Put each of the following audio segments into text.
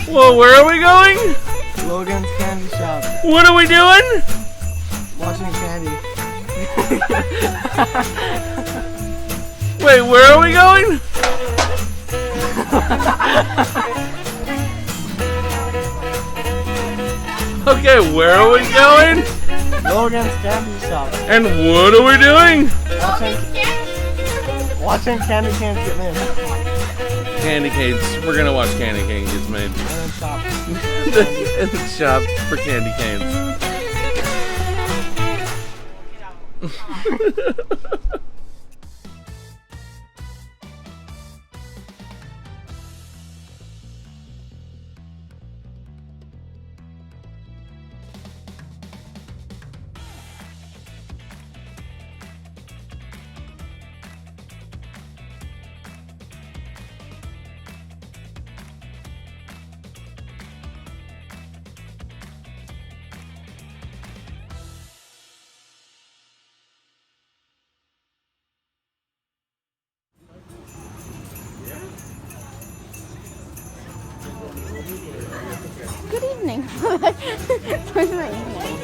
Well, where are we going? Logan's candy shop. What are we doing? Watching candy. Wait, where are we going? Okay, where are we going? Logan's candy shop. And what are we doing? Watching candy canes get made. Candy canes. We're gonna watch candy canes get made. And then shop. In the shop for candy canes. Good evening. Where's my evening?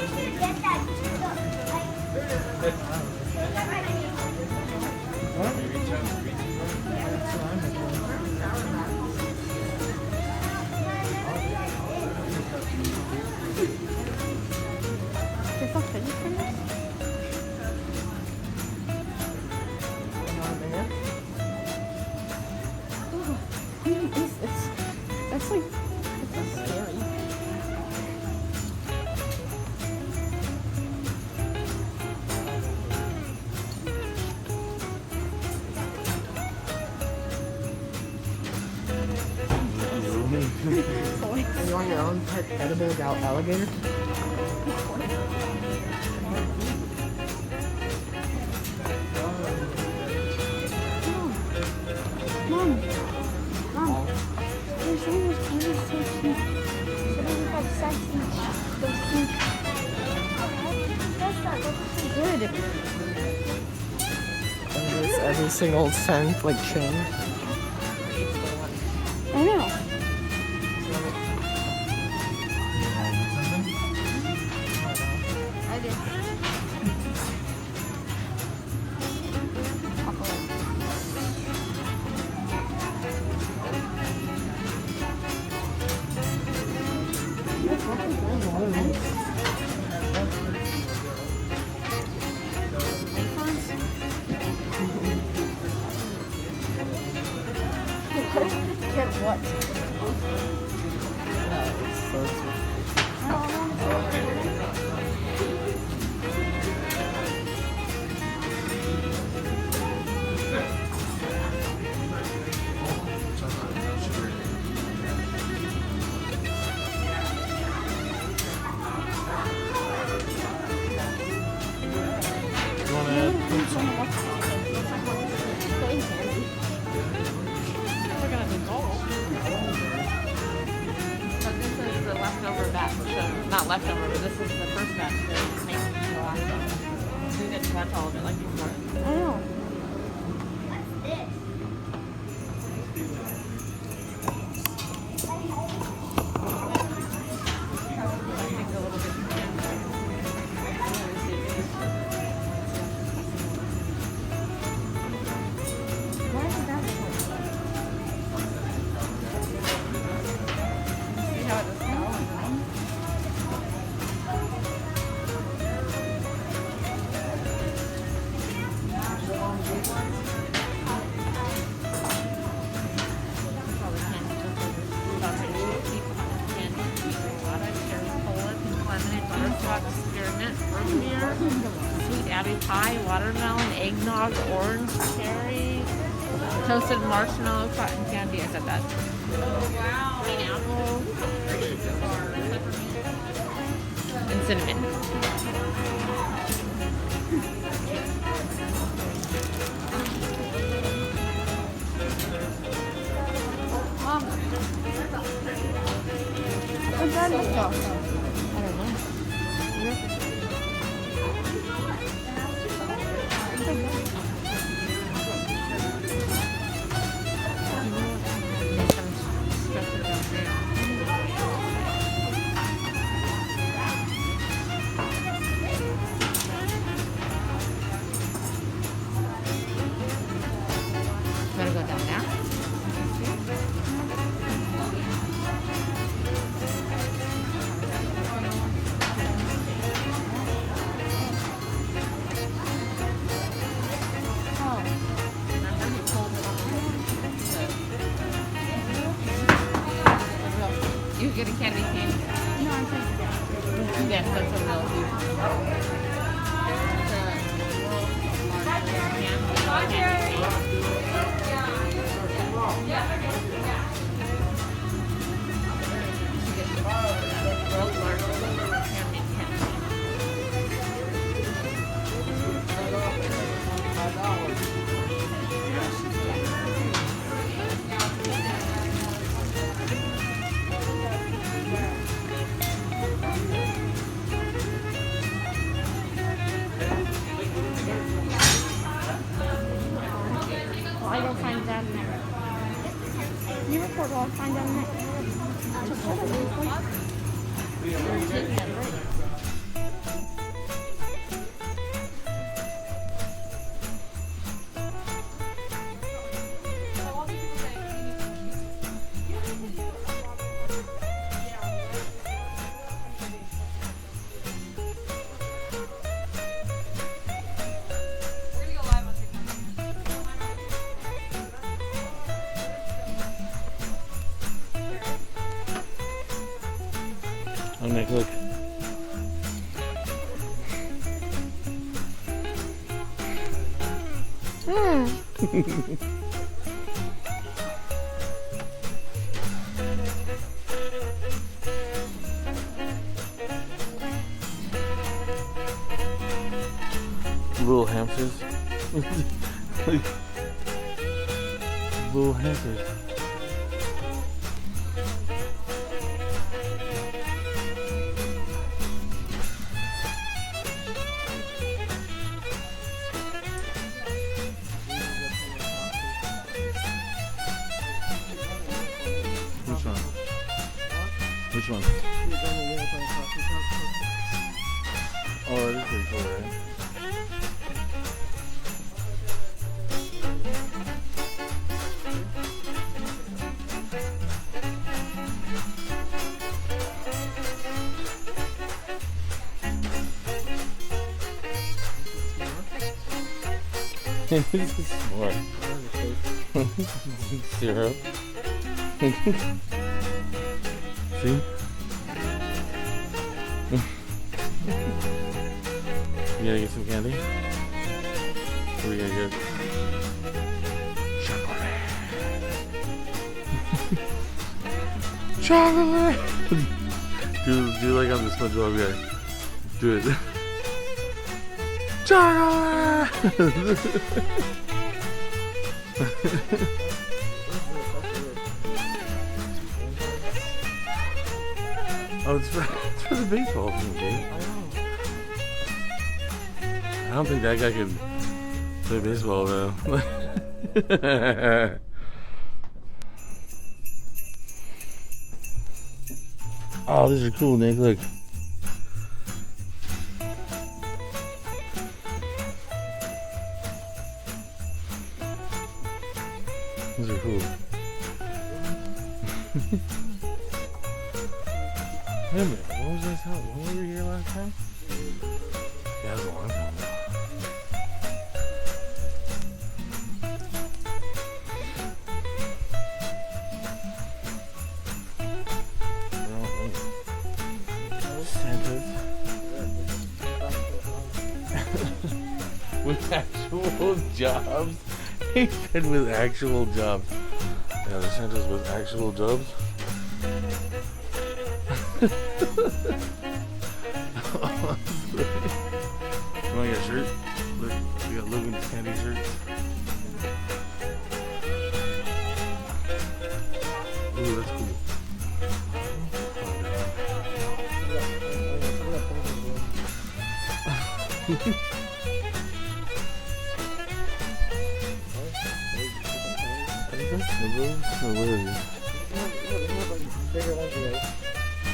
There's no finish for this? Ooh, what is this? That's like, it's so scary. Are you on your own pet edible alligator? Mom, there's so much candy so cute. Something called sexy. Those cute. That's good. And there's every single scent like change. I know. I did. Get what? Leftover batch, so not leftover, but this is the first batch that makes it the last one. So we didn't touch all of it like before. I know. Why is that so? See how it smells? Spearmint, root beer, sweet apple pie, watermelon, eggnog, orange, cherry, toasted marshmallow, cotton candy. I said that. Oh wow! Green apple, and cinnamon. Where'd that go? I don't know. get a candy cane? No, I'm saying. Yes, that's a real huge. I go find Dad next. You record while I find Dad next. Just hold it really quick. Oh, Nick, look. Little hamsters. Little hamsters. Which one? Which one? Oh, that is pretty cool, right? This is smart. Syrup. See? You gotta get some candy? What are we gonna get? Chocolate! Chocolate! do like on the SpongeBob guy. Do it. Chocolate! Oh, it's for the baseball team, dude. I don't think that guy could play baseball, though. Oh, these are cool, Nick. Look. These are cool. Wait a minute, what was this house? When were we here last time? Yeah, that was a long time ago. Santas. With actual jobs? He said with actual jobs. Yeah, the Santas with actual jobs. You want to get a shirt? Look, we got Logan's candy shirt. Ooh, that's cool.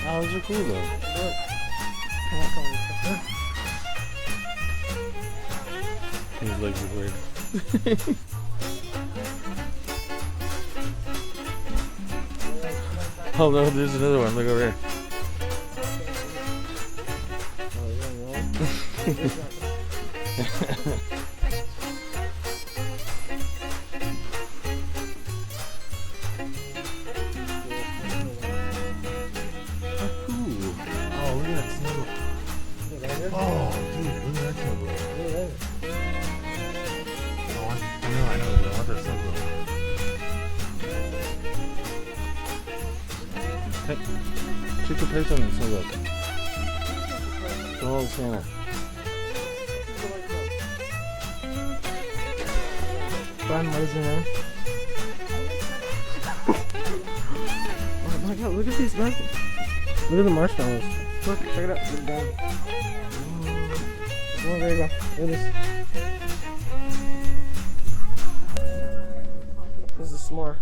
Oh, those are cool though. His legs are weird. Oh no, there's another one. Look over here. Oh, dude, look at that symbol. I know, but I want that symbol. Hey, check the place on the symbol. Go on, Santa. Brian, what is your name? Oh my god, look at these, man. Look at the marshmallows. Look, check it out. Look down. Oh, there you go. Look at this. This is s'more.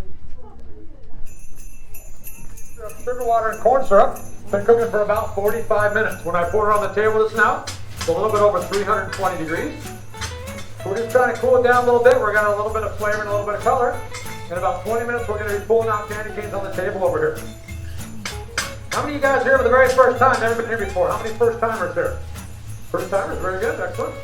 Sugar water and corn syrup. Been cooking for about 45 minutes. When I pour it on the table just now, it's a little bit over 320 degrees. So we're just trying to cool it down a little bit. We're got a little bit of flavor and a little bit of color. In about 20 minutes, we're going to be pulling out candy canes on the table over here. How many of you guys here for the very first time? Never been here before. How many first timers here? First timers, very good, excellent.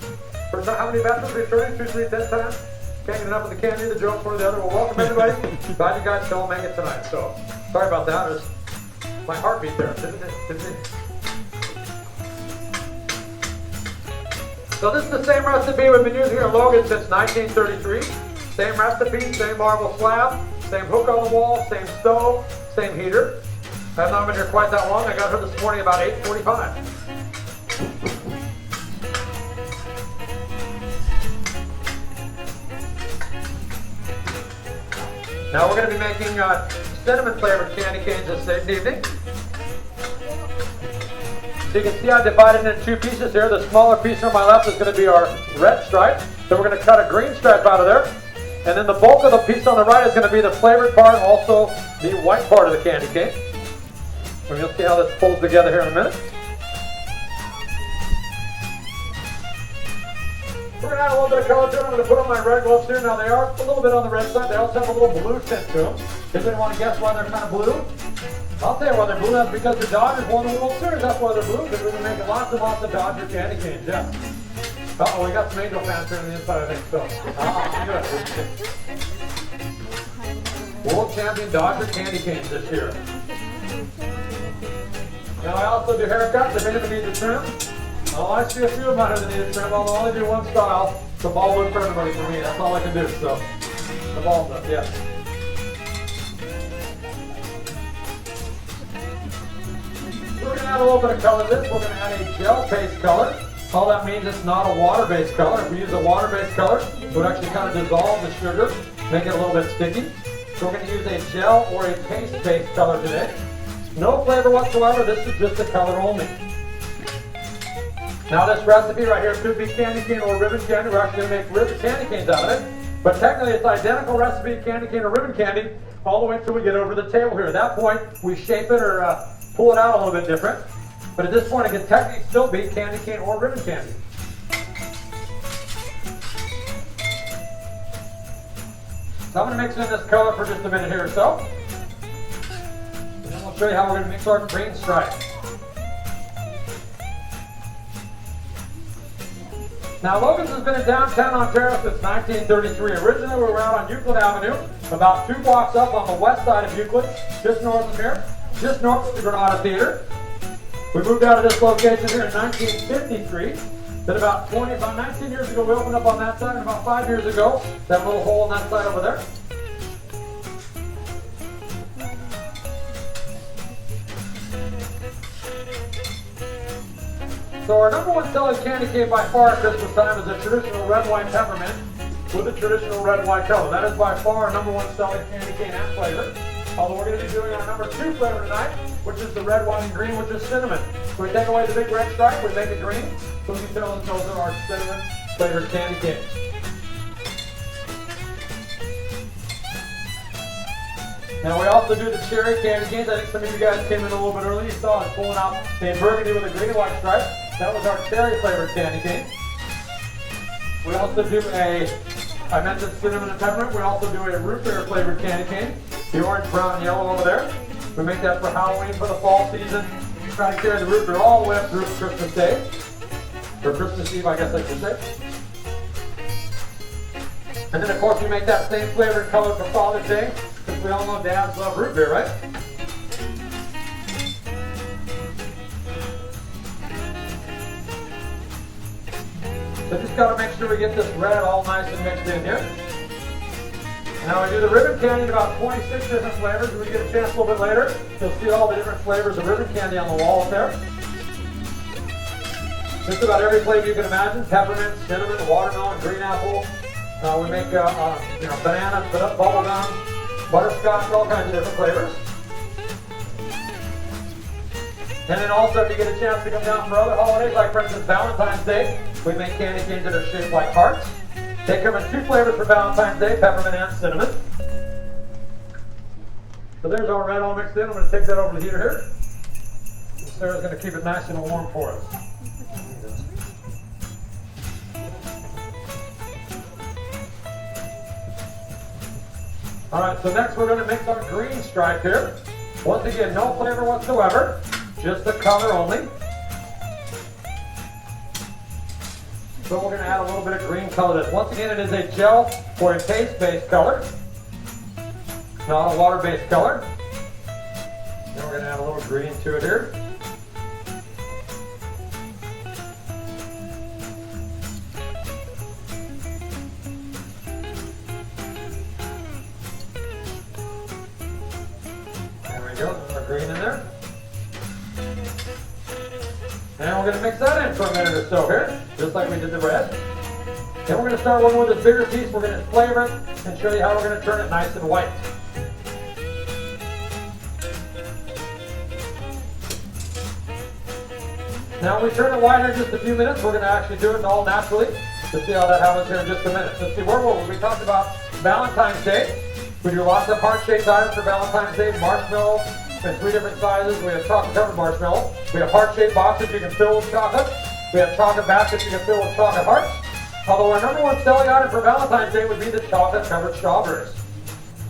First time, how many veterans returning? 2, 3, 10 times? Can't get enough of the candy, the joke, one or the other. Well, welcome everybody. Glad you guys could all make it tonight. So, sorry about that. It was my heartbeat there. So this is the same recipe we've been using here at Logan since 1933. Same recipe, same marble slab, same hook on the wall, same stove, same heater. I've not been here quite that long. I got here this morning about 8:45. Now we're going to be making cinnamon flavored candy canes this evening. So you can see I divided it into 2 pieces here. The smaller piece on my left is going to be our red stripe. Then we're going to cut a green stripe out of there. And then the bulk of the piece on the right is going to be the flavored part, also the white part of the candy cane. And you'll see how this pulls together here in a minute. We're going to add a little bit of color to it. I'm going to put on my red gloves here. Now they are a little bit on the red side. They also have a little blue tint to them. Does anyone want to guess why they're kind of blue? I'll tell you why they're blue. That's because the Dodgers won the World Series. That's why they're blue. Because we've been making lots and lots of Dodger candy canes. Yeah. Uh-oh, we got some Angel fans here on the inside, I think. So, good. World champion Dodger candy canes this year. Now I also do haircuts if anyone needs a trim. Oh, I see a few of mine that need a trim. I'll only do one style. The ball look for everybody for me. That's all I can do. So, the ball stuff, yes. We're going to add a little bit of color to this. We're going to add a gel paste color. All that means it's not a water-based color. If we use a water-based color, it would actually kind of dissolve the sugar, make it a little bit sticky. So we're going to use a gel or a paste-based color today. No flavor whatsoever. This is just a color only. Now this recipe right here could be candy cane or ribbon candy. We're actually going to make ribbon candy canes out of it. But technically it's identical recipe of candy cane or ribbon candy all the way until we get over to the table here. At that point, we shape it or pull it out a little bit different. But at this point, it can technically still be candy cane or ribbon candy. So I'm going to mix in this color for just a minute here or so. And then we'll show you how we're going to mix our green stripe. Now, Logan's has been in downtown Ontario since 1933. Originally, we were out on Euclid Avenue, about 2 blocks up on the west side of Euclid, just north of here, just north of the Granada Theater. We moved out of this location here in 1953. Then about 19 years ago, we opened up on that side, and about 5 years ago, that little hole on that side over there. So our number 1 selling candy cane by far at Christmas time is a traditional red, white peppermint with a traditional red, white color. That is by far our number 1 selling candy cane and flavor. Although we're going to be doing our number 2 flavor tonight, which is the red, white, and green, which is cinnamon. So we take away the big red stripe, we make it green, so we can tell that those are our cinnamon flavored candy canes. Now we also do the cherry candy canes. I think some of you guys came in a little bit early. You saw us pulling out a burgundy with a green and white stripe. That was our cherry flavored candy cane. We also do I mentioned cinnamon and peppermint. We also do a root beer flavored candy cane. The orange, brown, and yellow over there. We make that for Halloween, for the fall season. We try to carry the root beer all the way up through Christmas Day. Or Christmas Eve, I guess I should say. And then, of course, we make that same flavor and color for Father's Day. Because we all know dads love root beer, right? So just got to make sure we get this red all nice and mixed in here. Now we do the ribbon candy in about 26 different flavors. When we get a chance a little bit later, you'll see all the different flavors of ribbon candy on the wall up there. Just about every flavor you can imagine: peppermint, cinnamon, watermelon, green apple. We make banana, bubble gum, butterscotch, all kinds of different flavors. And then also, if you get a chance to come down for other holidays, like for instance Valentine's Day, we make candy canes that are shaped like hearts. They come in 2 flavors for Valentine's Day, peppermint and cinnamon. So there's our red all mixed in. I'm going to take that over to the heater here. Sarah's going to keep it nice and warm for us. Alright, so next we're going to mix our green stripe here. Once again, no flavor whatsoever, just the color only. So we're going to add a little bit of green color to this. Once again, it is a gel or a paste-based color, not a water-based color. Then we're going to add a little green to it here. There we go, there's our green in there. And we're going to mix that in for a minute or so here, just like we did the red. Then we're going to start working with this bigger piece. We're going to flavor it and show you how we're going to turn it nice and white. Now when we turn it white here in just a few minutes, we're going to actually do it all naturally. To see how that happens here in just a minute. So see, where were we? We talked about Valentine's Day. We do lots of heart-shaped items for Valentine's Day. Marshmallows in 3 different sizes. We have chocolate-covered marshmallow. We have heart-shaped boxes you can fill with chocolate. We have chocolate baskets you can fill with chocolate hearts. Although our #1 selling item for Valentine's Day would be the chocolate-covered strawberries.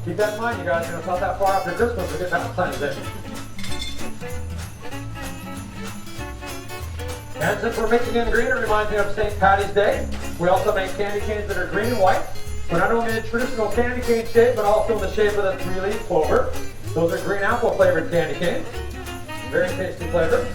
Keep that in mind, you guys. It's not that far after Christmas to get Valentine's Day. And since we're mixing in green, it reminds me of St. Patty's Day. We also make candy canes that are green and white. We're not only in the traditional candy cane shape, but also in the shape of the 3-leaf clover. Those are green apple flavored candy canes. Very tasty flavor.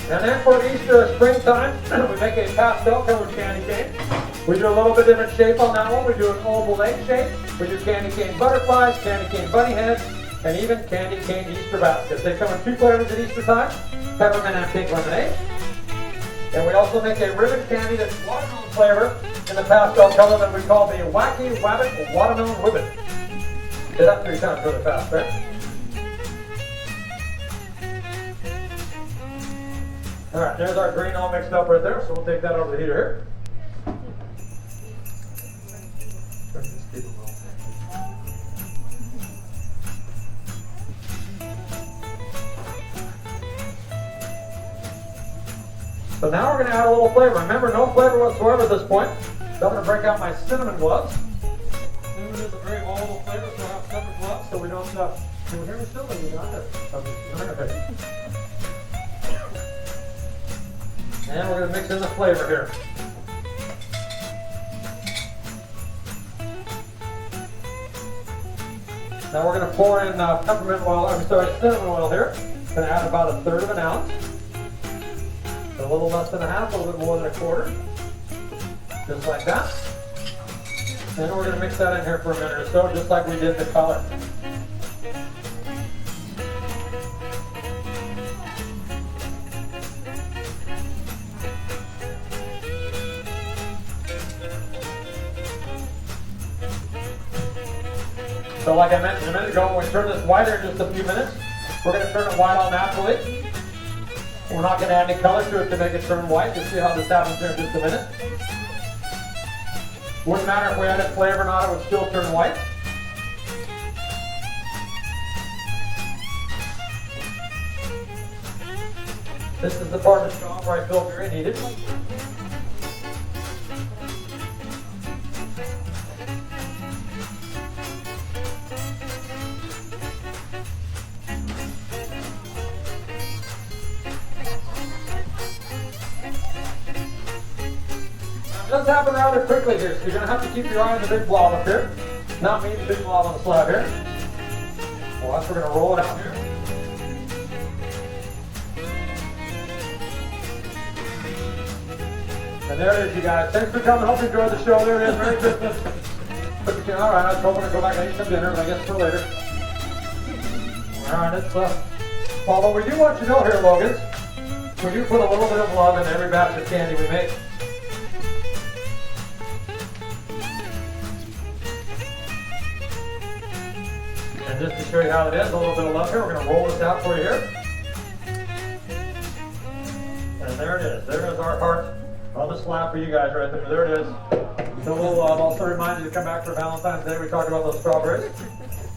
And then for Easter or springtime, we make a pastel covered candy cane. We do a little bit different shape on that one. We do an oval egg shape. We do candy cane butterflies, candy cane bunny heads, and even candy cane Easter baskets. They come in 2 flavors at Easter time, peppermint and pink lemonade. And we also make a ribbon candy that's watermelon flavor in the pastel color that we call the Wacky Wabbit Watermelon Ribbon. Did that 3 times really fast, right? Alright, there's our green all mixed up right there, so we'll take that over the heater here. So now we're going to add a little flavor. Remember, no flavor whatsoever at this point. So I'm going to break out my cinnamon gloves. Cinnamon is a very volatile flavor, so I have separate gloves so we don't can you hear me still? Okay. And we're going to mix in the flavor here. Now we're going to pour in cinnamon oil here. Going to add about 1/3 of an ounce. A little less than a half, a little bit more than a quarter. Just like that. And we're going to mix that in here for a minute or so, just like we did the color. So like I mentioned a minute ago, when we turn this white here in just a few minutes, we're going to turn it white all naturally. We're not going to add any color to it to make it turn white. You'll see how this happens here in just a minute. Wouldn't matter if we added flavor or not, it would still turn white. This is the part of the job where I feel very needed. It does happen rather quickly here, so you're going to have to keep your eye on the big blob up here. Not me, the big blob on the slab here. Watch, we're gonna roll it out here. And there it is, you guys. Thanks for coming. Hope you enjoyed the show. There it is. Merry Christmas. All right, I was hoping to go back and eat some dinner, but I guess for later. All right, it's although we do want you to know here, Logan, we do put a little bit of love in every batch of candy we make. And just to show you how it is, a little bit of love here. We're going to roll this out for you here. And there it is. There is our heart on the slab for you guys right there. There it is. So we'll also remind you to come back for Valentine's Day. We talked about those strawberries.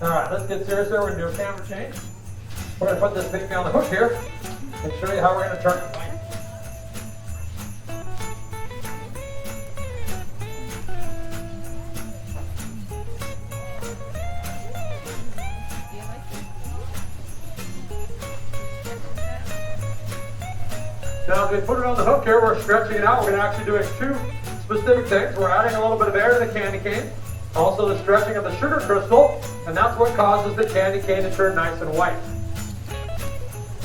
All right, let's get serious here. We're going to do a camera change. We're going to put this baby on the hook here and show you how we're going to turn it. Now, as we put it on the hook here, we're stretching it out. We're going to actually doing two specific things. We're adding a little bit of air to the candy cane, also the stretching of the sugar crystal, and that's what causes the candy cane to turn nice and white.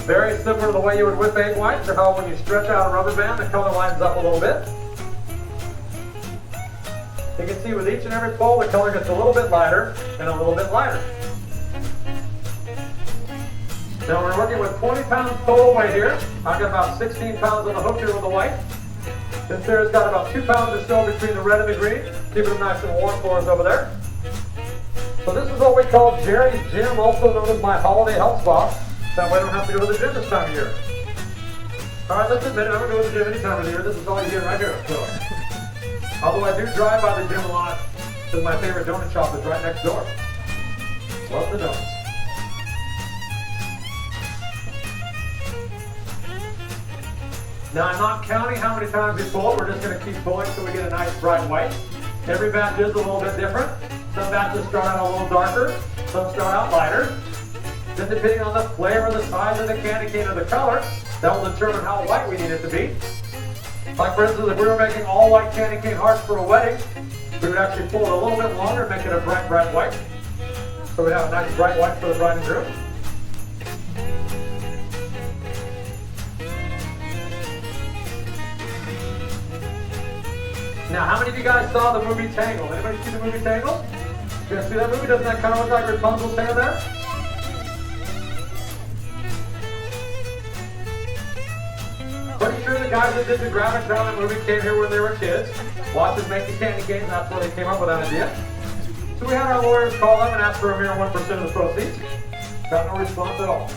Very similar to the way you would whip egg whites, or how when you stretch out a rubber band, the color lightens up a little bit. You can see with each and every pull, the color gets a little bit lighter and a little bit lighter. Now we're working with 20 pounds total weight here. I've got about 16 pounds on the hook here with the white. This there's got about 2 pounds or so between the red and the green, keeping them nice and warm for us over there. So this is what we call Jerry's Gym, also known as my holiday health spa. That way I don't have to go to the gym this time of year. All right, let's admit it, I'm going to go to the gym any time of the year. This is all you get right here. So, although I do drive by the gym a lot, because my favorite donut shop is right next door. Love the donuts. Now I'm not counting how many times we pull. We're just going to keep pulling until we get a nice bright white. Every batch is a little bit different. Some batches start out a little darker, some start out lighter. Then depending on the flavor, the size of the candy cane, or the color, that will determine how white we need it to be. Like for instance, if we were making all white candy cane hearts for a wedding, we would actually pull it a little bit longer and make it a bright, bright white. So we'd have a nice bright white for the bride and groom. Now, how many of you guys saw the movie Tangled? Anybody see the movie Tangled? You guys see that movie? Doesn't that kind of look like Rapunzel's hair there? Pretty sure the guys that did the graphics on that movie came here when they were kids, watched us make the candy canes, and that's where they came up with that idea. So we had our lawyers call them and ask for a mere 1% of the proceeds. Got no response at all.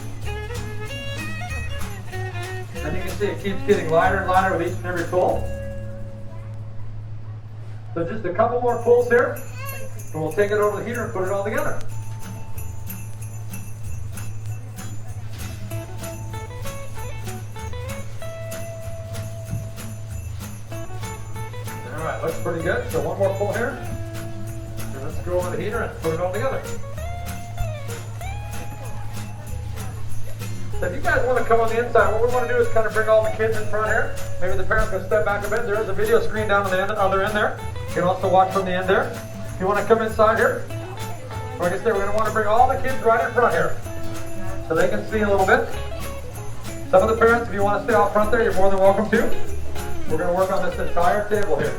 And you can see it keeps getting lighter and lighter with each and every pull. So just a couple more pulls here, and we'll take it over the heater and put it all together. All right, looks pretty good. So one more pull here, and let's go over the heater and put it all together. So if you guys want to come on the inside, what we want to do is kind of bring all the kids in front here. Maybe the parents can step back a bit. There is a video screen down on the other end there. You can also watch from the end there. If you want to come inside here, like I said, we're going to want to bring all the kids right in front here so they can see a little bit. Some of the parents, if you want to stay out front there, you're more than welcome to. We're going to work on this entire table here.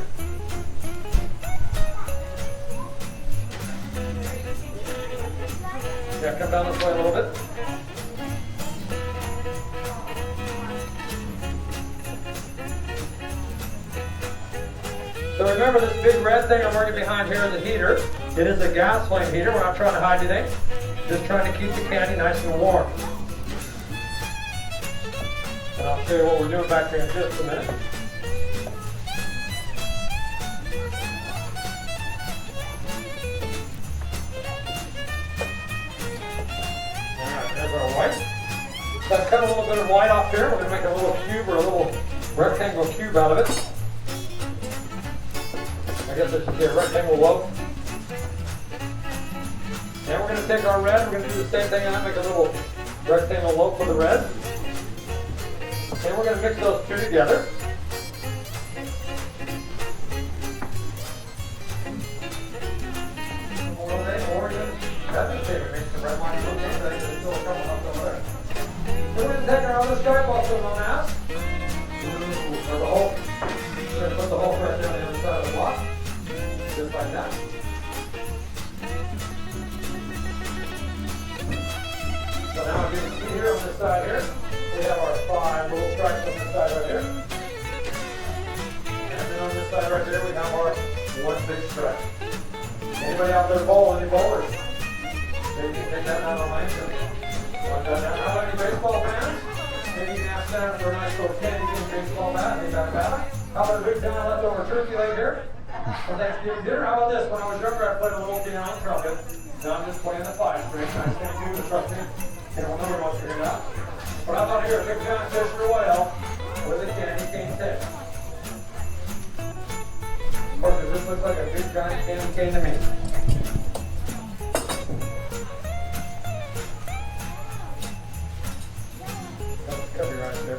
Yeah, come down this way a little bit. So remember, this big red thing I'm working behind here is the heater. It is a gas flame heater. We're not trying to hide anything. Just trying to keep the candy nice and warm. And I'll show you what we're doing back here in just a minute. Alright, there's our white. So I've cut a little bit of white off here. We're going to make a little cube or a little rectangle cube out of it. I guess this should be a rectangle loaf. And we're going to take our red, we're going to do the same thing and make a little rectangle loaf for the red. And we're going to mix those two together. Oregon, that's my favorite. Make some red wine. and taking our other stripe also on mask. For the hole. We're going to put the hole right down the other side of the block. Just like that. So now as you can see here on this side here, we have our 5 little stripes on this side right here. And then on this side right there, we have our 1 big stripe. Anybody out there bowl? Any bowlers? Maybe you can take that out of line. How about any baseball fans? Maybe you can ask Santa for a nice little candy cane baseball bat. Ain't that bad? How about a big giant leftover turkey leg here? For Thanksgiving dinner? How about this? When I was younger, I played a little game on trumpet. Now I'm just playing the 5 string. Nice thing to do to trust me. And we'll never want to figure it out. But how about here? A big giant fish or whale with a candy cane tail. Of course, does this look like a big giant candy cane to me? Could be right there.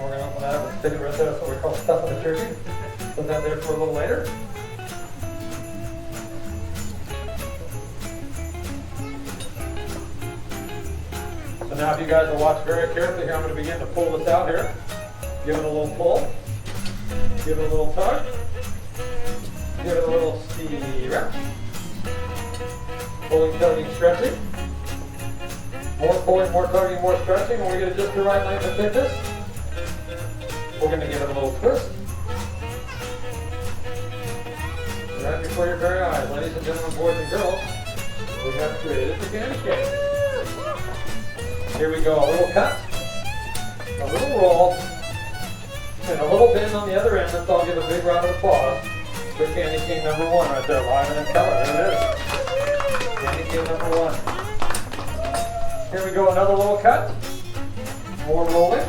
We're going to open that up and stick it right there. That's what we call stuffing the turkey. Put that there for a little later. So now if you guys will watch very carefully here, I'm going to begin to pull this out here. Give it a little pull. Give it a little tug. Give it a little steer. Pulling, tugging, stretching. More pulling, more tugging, more stretching. When we get it just the right length and thickness, we're going to give it a little twist. Right before your very eyes, ladies and gentlemen, boys and girls, we have created the candy cane. Here we go, a little cut, a little roll, and a little bend on the other end. Let's all give a big round of applause for candy cane number 1 right there, live and in color. There it is. Candy cane number 1. Here we go, another little cut, more rolling,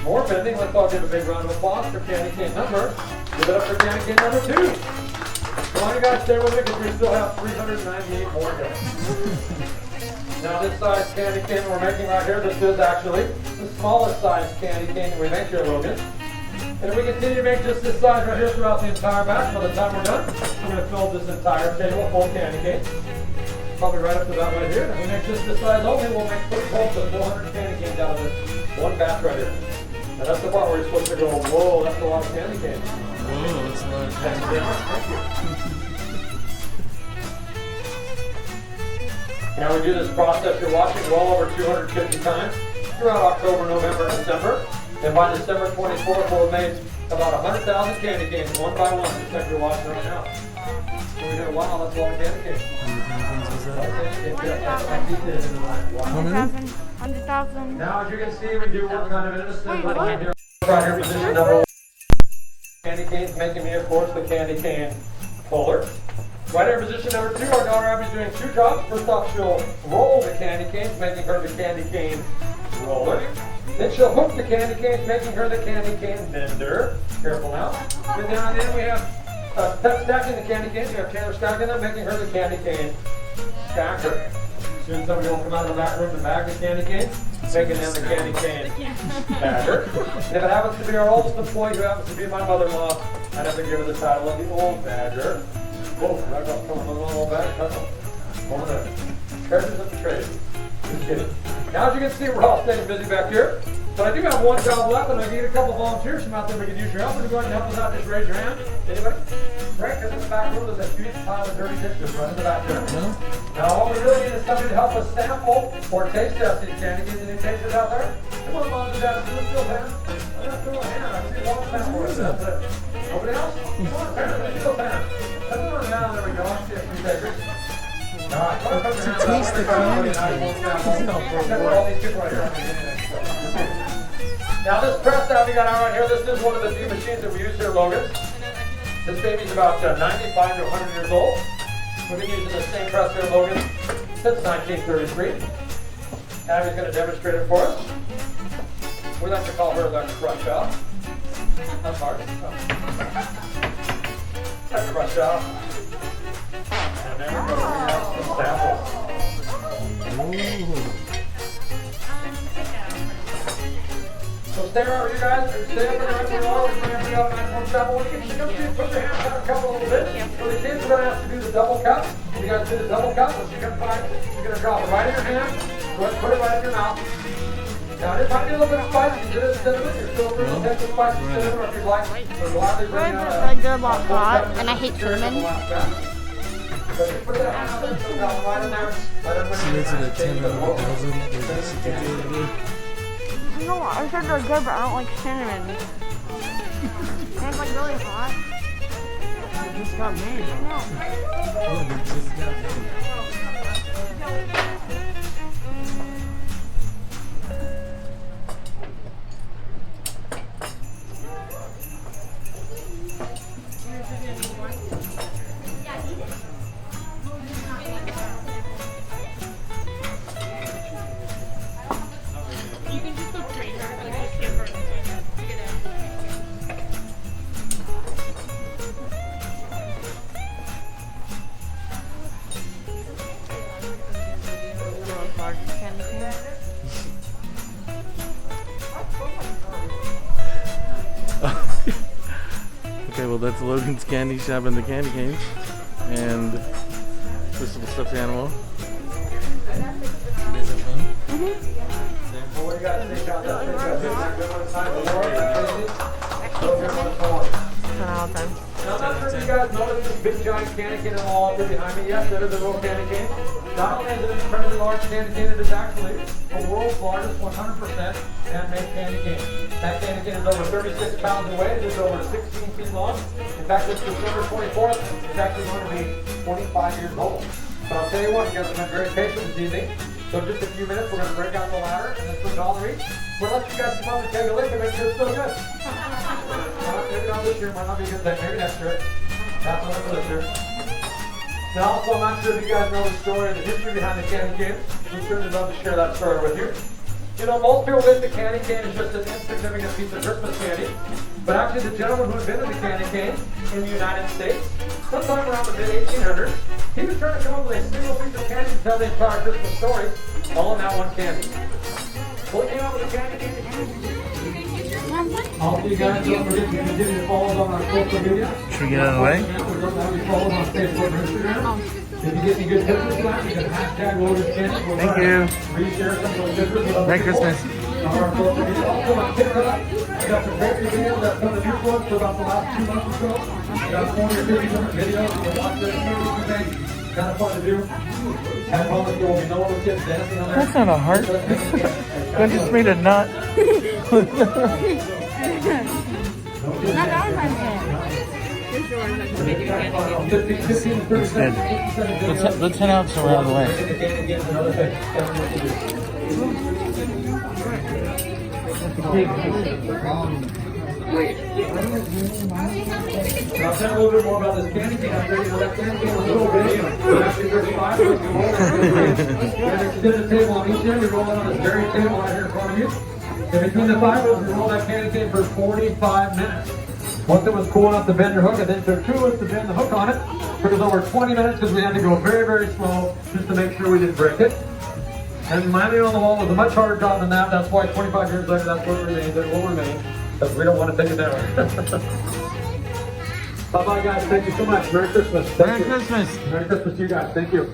more bending. Let's all give a big round of applause for candy cane number. Give it up for candy cane number 2. Come on, you guys, stay with me because we still have 398 more to Now this size candy cane we're making right here, this is actually the smallest size candy cane that we make here, Logan. And if we continue to make just this size right here throughout the entire batch, by the time we're done, we're going to fill this entire table full of candy canes. Probably right up to about right here. And if we make just this size only, we'll make close to 400 candy canes out of this one batch right here. And that's the part where you're supposed to go, whoa, that's a lot of candy canes. Whoa, that's a lot of Thank you very much. Thank you. Now we do this process you're watching well over 250 times throughout October, November, and December. And by December 24th, we'll have made about 100,000 candy canes one by one, just like you're watching right now. So we go, wow, that's a lot of candy canes. How many? 100,000. Now as you can see, we do work kind of in a assembly line here. Right here, position number 1. Candy canes, making me, of course, the candy cane puller. Right here, position number 2, our daughter Abby's doing 2 jobs. First off, she'll roll the candy canes, making her the candy cane roller. Then she'll hook the candy canes, making her the candy cane bender. Careful now. And down then we have stacking the candy canes. We have Taylor stacking them, making her the candy cane stacker. Soon somebody will come out of the back room to bag the candy canes, making them the candy cane bagger. And if it happens to be our oldest employee, who happens to be my mother-in-law, I'd have to give her the title of the old bagger. Whoa, I got coming a little back. One of the treasures of the trade. Just kidding. Now as you can see, we're all staying busy back here. But I do have one job left, and I need a couple volunteers from out there we could use your help. If you go ahead and help us out, just raise your hand. Anybody? Great, because in the back room there's a huge pile of dirty dishes right in the back there. Now what we really need is somebody to help us sample or taste test these candy canes. Any tasters out there? Come on, moms and dads, do a still pan. I'm not throwing a hand. I see one sample. That's it. Nobody else? Come on, parents, still pan. Come on down, there we go. I see a few takers. To taste the candy Now this press that we got out right here, this is one of the few machines that we use here, Logan. This baby's about 95 to 100 years old. We've been using the same press here, Logan, since 1933. Abby's going to demonstrate it for us. We like to call her the crush out. That's hard. That's crush out. And there we go. We have some samples. So stay around with you guys. Stay up in the right where you are. We're going to be up 917. When you get to the put your hands on the cup a little bit. For the kids, we're going to have to do the double cup. You guys do the double cup. Once you come by, you're going to drop it right in your hand. Go ahead and put it right in your mouth. Now, this might be a little bit of spicy. You did it cinnamon. You're still free to take the spicy cinnamon, or if you'd like, we're gladly bring out Like they're a lot hot, and I hate cinnamon. But you put that hand on there, so down right in there. Let everybody See, it's at a 10 out of 1,000. No, I said they're good, but I don't like cinnamon. And it's like really hot. It just got made. Okay, well that's Logan's candy shop and the candy canes. And this little stuffed animal. You guys have fun? Well, what do you guys think out there? Think that's good one time before? All the time. Now, I'm not sure if you guys noticed this big giant candy cane on the wall up there behind me. Yes, that is a real candy cane. Not only is it an incredibly large candy cane, it is actually the world's largest 100% handmade candy cane. That candy cane is over 36 pounds in weight. It is over 16 feet long. In fact, this December 24th is actually going to be 25 years old. But I'll tell you what, you guys have been very patient this evening. So in just a few minutes, we're going to break out the ladder and then put it all to each. We'll let you guys come up and take a look and make sure it's still good. Maybe not this year, might not be a good thing. Maybe next year. That's not for this year. Now, also, I'm not sure if you guys know the story, the history behind the candy cane. We certainly love to share that story with you. You know, most people think the candy cane is just an insignificant piece of Christmas candy. But actually, the gentleman who invented the candy cane in the United States, sometime around the mid-1800s, he was trying to come up with a single piece of candy to tell the entire Christmas story, all in that one candy. Well, he came up with a candy cane. All of you guys, don't forget to continue to follow us on our social media. Should we get out of the way? Follow us on Facebook and Instagram. If you get any good tips for that, you can hashtag Logan Candy. Thank you. Reshare some of those tips with other Merry people. Christmas. On our social media. Also on TikTok, I got some great videos that some of you folks for about the last 2 months or so. I got 450 videos. You can watch those things. Kind of fun to do. I promise there will be no other kids dancing on there. That's not a heart. I just made a knot. Not our friends. It's dead. Let's head out so we're out of the way. I'll tell you a little bit more about this candy cane. I'm ready to let candy cane a little video. Actually, there's 5 of us. There's a table on each end. We roll it on this very table right here in front of you. And between the 5 of us, we roll that candy cane for 45 minutes. Once it was cool enough to bend your hook, and then took 2 of us to bend the hook on it. It took us over 20 minutes because we had to go very, very slow just to make sure we didn't break it. And landing on the wall was a much harder job than that. That's why 25 years later, that's what remains. It will remain because we don't want to take it down. Bye-bye, guys. Thank you so much. Merry Christmas. Merry Christmas. Merry Christmas to you guys. Thank you.